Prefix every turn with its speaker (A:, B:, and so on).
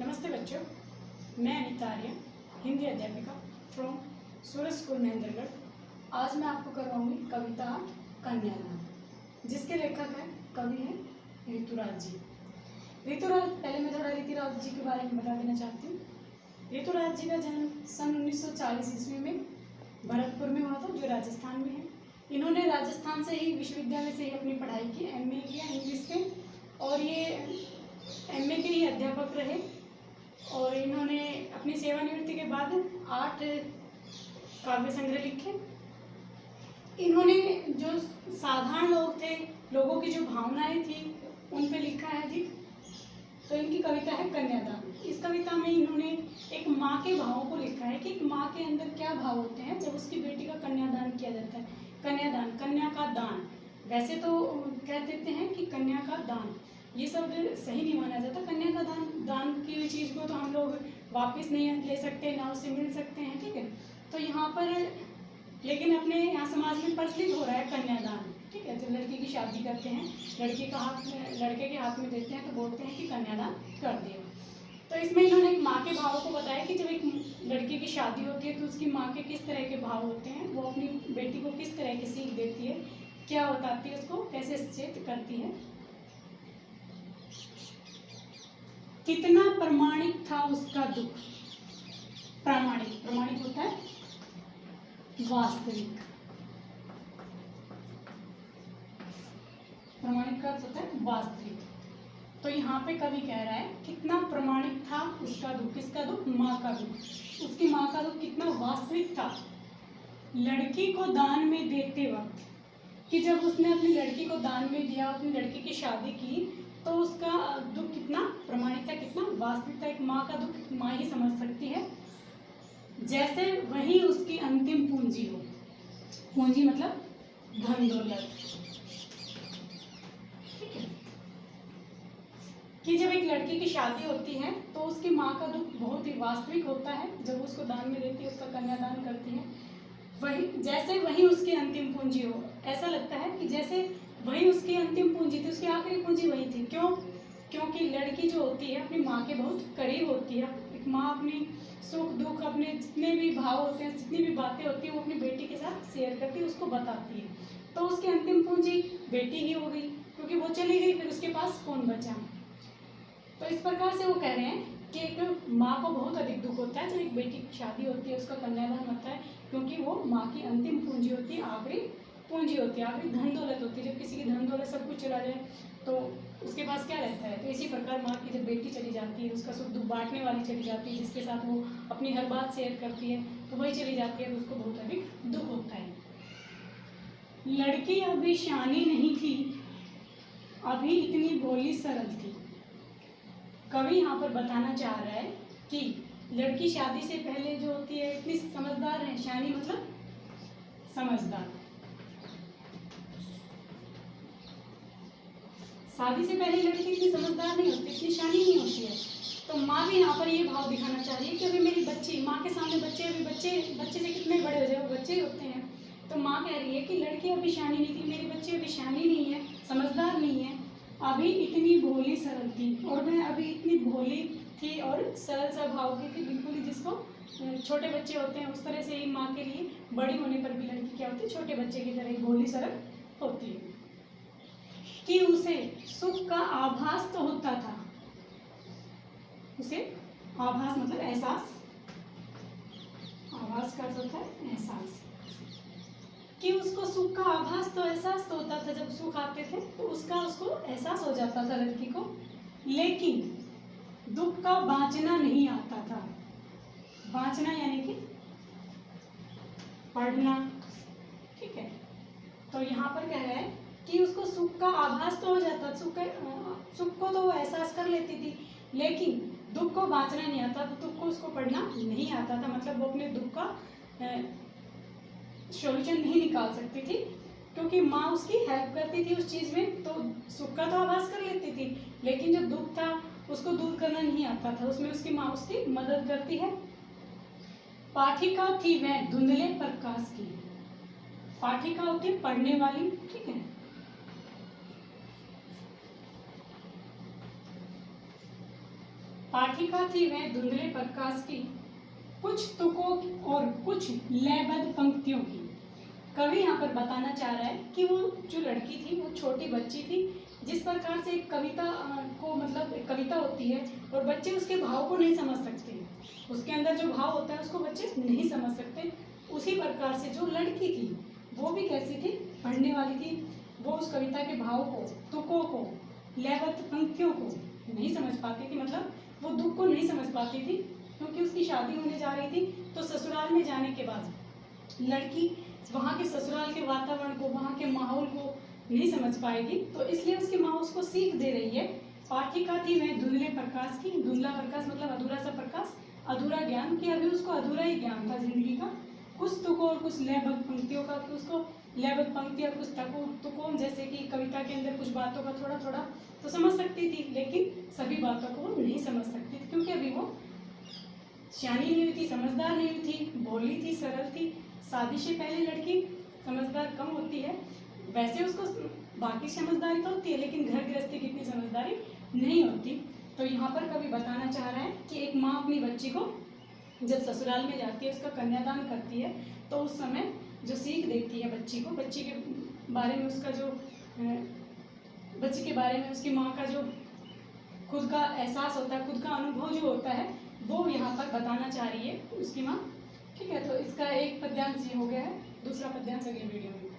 A: नमस्ते बच्चों, मैं अनिता आर्य, हिंदी अध्यापिका फ्रॉम सूरज स्कूल महेंद्रगढ़। आज मैं आपको करवाऊंगी कविता कन्यादान, जिसके लेखक हैं कवि हैं ऋतुराज जी। ऋतुराज, पहले मैं थोड़ा ऋतुराज जी के बारे में बता देना चाहती हूँ। ऋतुराज जी का जन्म सन 1940 ईस्वी में भरतपुर में हुआ था, जो राजस्थान में है। इन्होंने राजस्थान से ही विश्वविद्यालय से ही अपनी पढ़ाई की, एमए किया इंग्लिश के, और ये एमए के ही अध्यापक रहे। और इन्होंने अपनी सेवानिवृत्ति के बाद 8 काव्य संग्रह लिखे। इन्होंने जो साधारण लोग थे, लोगों की जो भावनाएं थी, उन पे लिखा है अधिक। तो इनकी कविता है कन्यादान। इस कविता में इन्होंने एक माँ के भावों को लिखा है कि एक माँ के अंदर क्या भाव होते हैं जब उसकी बेटी का कन्यादान किया जाता है। कन्यादान, कन्या का दान। वैसे तो कह देते हैं कि कन्या का दान, ये शब्द सही नहीं माना जाता। कन्या का दान की हुई चीज़ को तो हम लोग वापस नहीं ले सकते, ना उससे मिल सकते हैं, ठीक है। तो यहाँ पर लेकिन अपने यहाँ समाज में प्रचलित हो रहा है कन्यादान, ठीक है। जब लड़की की शादी करते हैं, लड़के के हाथ में देते हैं, तो बोलते हैं कि कन्यादान कर दिया। तो इसमें इन्होंने एक माँ के भावों को बताया कि जब एक लड़की की शादी होती है तो उसकी माँ के किस तरह के भाव होते हैं, वो अपनी बेटी को किस तरह की सीख देती है, क्या बताती है, उसको कैसे सचेत करती है। कितना प्रामाणिक था उसका दुख। प्रामाणिक होता है वास्तविक। प्रामाणिक का अर्थ होता है वास्तविक। तो यहाँ पे कवि कह रहा है कितना प्रामाणिक था उसका दुख। किसका दुख? माँ का दुख। उसकी माँ का दुख कितना वास्तविक था लड़की को दान में देते वक्त, कि जब उसने अपनी लड़की को दान में दिया, अपनी लड़की की शादी की, तो उसका दुख कितना प्रामाणिक था, कितना वास्तविक था। एक माँ का दुख माँ ही समझ सकती है। जैसे वही उसकी अंतिम पूंजी हो। पूंजी मतलब धन दौलत, ठीक है। कि जब एक लड़की की शादी होती है तो उसकी माँ का दुख बहुत ही वास्तविक होता है जब उसको दान में देती है, उसका कन्यादान करती है। वही उसकी अंतिम पूंजी हो। ऐसा लगता है कि जैसे वही उसकी अंतिम पूंजी थी, उसकी आखिरी पूंजी वही थी। क्यों? क्योंकि लड़की जो होती है अपनी माँ के बहुत करीब होती है। एक माँ अपनी सुख दुख, अपने जितने भी भाव होते हैं, जितनी भी बातें होती हैं, वो अपनी बेटी के साथ शेयर करती है, उसको बताती है। तो उसकी अंतिम पूंजी बेटी ही हो गई, क्योंकि वो चली गई, फिर उसके पास कौन बचा। तो इस प्रकार से वो कह रहे हैं कि एक माँ को बहुत अधिक दुख होता है जब एक बेटी की शादी होती है, उसका कन्यादान होता है, क्योंकि वो माँ की अंतिम पूंजी होती है, आखिरी पूंजी होती है, आखिरी धन दौलत होती है। जब किसी की धन दौलत सब कुछ चला जाए तो उसके पास क्या रहता है। तो इसी प्रकार माँ की जब बेटी चली जाती है, उसका सुख दुख बांटने वाली चली जाती है, जिसके साथ वो अपनी हर बात शेयर करती है, तो वही चली जाती है, तो उसको बहुत अधिक दुख होता है। लड़की अभी शानी नहीं थी, अभी इतनी भोली सरल थी। कवि यहाँ पर बताना चाह रहा है कि लड़की शादी से पहले जो होती है इतनी समझदार है। शानी मतलब समझदार। शादी से पहले लड़की इतनी समझदार नहीं होती, इतनी शानी नहीं होती है। तो माँ भी यहाँ पर ये भाव दिखाना चाह रही है कि अभी मेरी बच्ची, माँ के सामने बच्चे, अभी बच्चे से कितने बड़े हो जाए, वो बच्चे ही होते हैं। तो माँ कह रही है कि लड़की अभी शानी नहीं थी, मेरी बच्ची अभी शानी नहीं है, समझदार नहीं है, अभी इतनी भोली सरल थी। और वह अभी इतनी भोली थी और सरल स्वभाव की थी, बिल्कुल ही जिसको छोटे बच्चे होते हैं उस तरह से ही माँ के लिए बड़ी होने पर भी लड़की क्या होती है, छोटे बच्चे की तरह ही भोली सरल होती है। कि उसे सुख का आभास तो होता था। उसे आभास मतलब एहसास, आभास का होता है एहसास, कि उसको सुख का आभास तो एहसास तो होता था। जब सुख आते थे तो उसको एहसास हो जाता था लड़की को, लेकिन दुख का बांचना नहीं आता था। बांचना यानी कि पढ़ना, ठीक है। तो यहाँ पर कह रहा है कि उसको सुख का आभास तो हो जाता, सुख को तो वो एहसास कर लेती थी, लेकिन दुख को बांचना नहीं आता, तो दुख को उसको पढ़ना नहीं आता था। मतलब वो अपने दुख का सॉल्यूशन नहीं निकाल सकती थी, क्योंकि माँ उसकी हेल्प करती थी उस चीज़ में। तो सुख का तो आभास कर लेती थी, लेकिन जो दुख था उसको दूर करना नहीं आता था, उसमें उसकी माँ उसकी मदद करती है। पाठिका थी वह धुंधले प्रकाश की। पाठिका होती है पढ़ने वाली, ठीक है। पाठिका थी वह धुंधले प्रकाश की, कुछ तुकों और कुछ लयबद्ध पंक्तियों की। कवि यहाँ पर बताना चाह रहा है कि वो जो लड़की थी वो छोटी बच्ची थी, जिस प्रकार से एक कविता को मतलब एक कविता होती है और बच्चे उसके भाव को नहीं समझ सकते, उसके अंदर जो भाव होता है उसको बच्चे नहीं समझ सकते, उसी प्रकार से जो लड़की थी वो भी कैसी थी, पढ़ने वाली थी। वो उस कविता के भाव को, तुकों को, लयबद्ध पंक्तियों को नहीं समझ पाती थी, मतलब वो दुख को नहीं समझ पाती थी, क्योंकि उसकी शादी होने जा रही थी। तो ससुराल में जाने के बाद लड़की वहाँ के ससुराल के वातावरण को, वहाँ के माहौल को नहीं समझ पाएगी, तो इसलिए उसकी माँ उसको सीख दे रही है। पाठिका थी वह धुंधले प्रकाश की, धुंधला प्रकाश मतलब अधूरा सा प्रकाश, अधूरा ज्ञान, कि अभी उसको अधूरा ही ज्ञान था जिंदगी का, कुछ तुकों और कुछ लयबद्ध पंक्तियों का, कि उसको लयबद्ध पंक्तियाँ कुछ तुकों जैसे कि कविता के अंदर कुछ बातों का थोड़ा थोड़ा तो समझ सकती थी, लेकिन सभी बातों को वो नहीं समझ सकती थी, क्योंकि अभी वो सियानी नहीं हुई थी, समझदार नहीं हुई थी, भोली थी, सरल थी। शादी से पहले लड़की समझदार कम होती है, वैसे उसको बाकी समझदारी तो होती है, लेकिन घर गृहस्थी की इतनी समझदारी नहीं होती। तो यहाँ पर कवि बताना चाह रहा है कि एक माँ अपनी बच्ची को जब ससुराल में जाती है, उसका कन्यादान करती है, तो उस समय जो सीख देती है बच्ची को, बच्ची के बारे में उसका जो बच्ची के बारे में उसकी माँ का जो खुद का एहसास होता है, खुद का अनुभव जो होता है, वो यहाँ पर बताना चाह रही है उसकी माँ। ठीक है, तो इसका एक पद्यांश ये हो गया है, दूसरा पद्यांश अगले वीडियो में।